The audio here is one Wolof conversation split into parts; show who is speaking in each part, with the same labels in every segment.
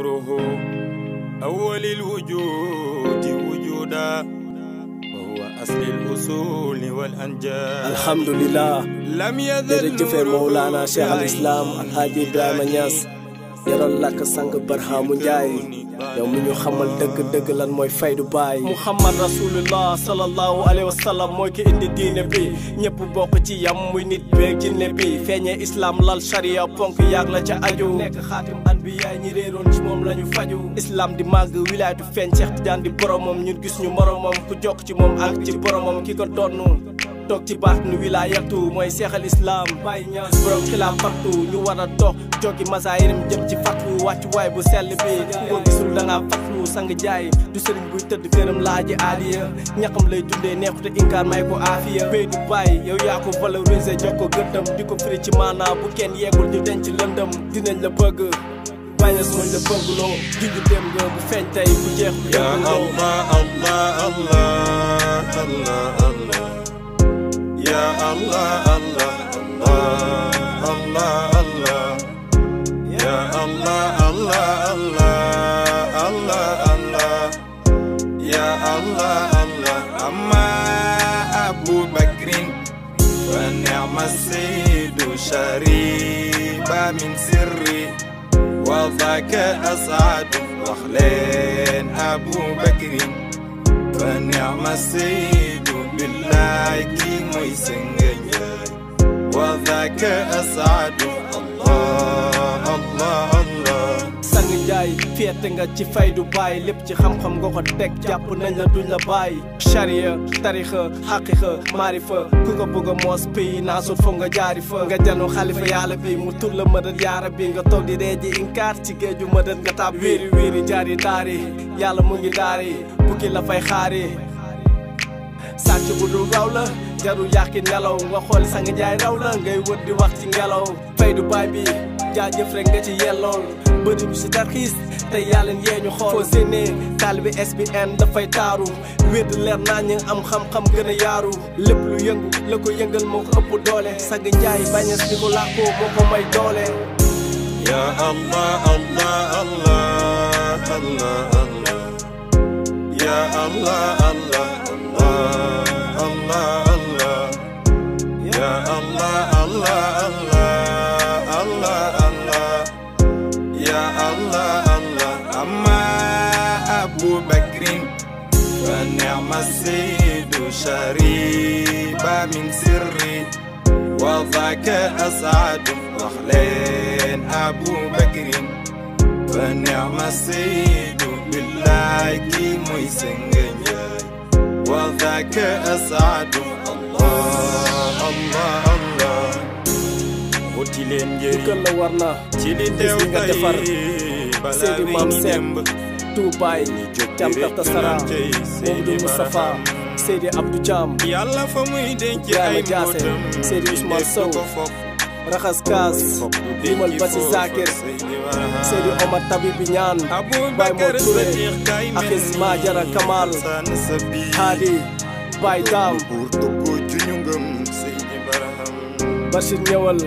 Speaker 1: نوره أول الوجود وجودا وهو أصل الأصول والأنجاد.
Speaker 2: الحمد لله.
Speaker 1: لم يزل
Speaker 2: جفه مولانا شيخ الإسلام الحاج إبراهيم نياس yaral lak sang barhamu njaay yow mi ñu xamal deug lan moy faydu baay Muhammad Rasulullah sallallahu alayhi wasallam moy ki indi diine bi ñepp bokk ci yam muy nit beeg jinne bi feñe islam lal sharia ponk yaak la ca aju nek khatim anbiya ñi reeron ci mom lañu faju islam di mag wilayatu feñ Cheikh Tidiane di boromam ñun gis ñu moromam ku jokk ci mom ak ci boromam ki ko donu tok ci baat nu wilayatu moy Cheikh al Islam Baye Niass borom xilafatu ñu wara tok jogi masayirim jëm ci fatu waccu way bu sell bi ko gisul da nga fatu sang jaay du serigne buy teud kërëm laaji aliya ñakam lay dundé neexute inkar may ko afiya be du Baye yow ya ko valoriser joko gëddam diko firi ci mana bu kenn yegul ñu denc lëndëm dinañ la bëgg Baye Niass moy la bëgg lo dingu dem nga bu feñ tay bu jeex
Speaker 1: ya Allah Allah Allah Allah Allah ya Allah Allah Allah Allah Allah ya Allah Allah Allah Allah Allah ya Allah Allah amma Abu Bakrin wa ni'ma sayyidu shariba min sirri wa dhaka as'adu wakhlan Abu Bakrin wa ni'ma sayyidu billahi ki moy sengenya wa dhaka as'adu Allah Allah Allah
Speaker 2: sang jaay fiete nga ci faydu Baye lepp ci xam-xam nga ko tek japp nañ la duñ la Baye sharia tarixa haqiqa marifa ku ko bëgg mos pi nasul fo nga jaari fa nga janu khalifa yalla bi mu tur la madad ya rabbi nga tok di reji inkar ci geju madad nga tab wiri wiri jaari daari yalla mu ngi daari bu ki la fay xaari sàcc bu dul raw la jaru yàqi nelaw nga xool sang jaay raw la ngay wër di wax ci ngelaw faydu Baye bi jaajëf rek nga ci yellool bëri bi si tarxiis te yàlla yee ñu xool foo séenee taalibe SBN dafay taaru wédd leer naa ñu am xam-xam gën a yaaru lépp lu yëngu la ko yëngal moo ko ëpp doole sang njaay Baye Niass di ko làkkoo moo ko may doole
Speaker 1: ya Allah Allah Allah Allah Allah ya Allah Allah Allah Allah ya Allah Allah Allah Allah Allah ya Allah Allah amma Abu Bakrin wa ni'ma sayyidu shariba min sirri wa dhaka as'adu wakhlan Abu Bakrin wa ni'ma sayyidu billahi ki moy sengenya wa dhaka as'adu Allah Allah Allah woti len nge
Speaker 2: la warna
Speaker 1: ci li teew nga defar
Speaker 2: Seydi Mam Semb Toubaay Jam Tafta Sara Mamadou Moustapha Seydi Abdou Thiam
Speaker 1: yàlla fa muy denc ay mbootam
Speaker 2: Seydi Ousmane Sow Raxas Kaas Limal Basi Zakir Seydi Omar Tabibi Ñaan Baye Mor Touré Akis Madiara Kamal Hadi Baye Dam Bachir ñëwal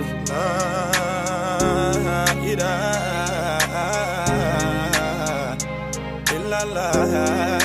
Speaker 1: la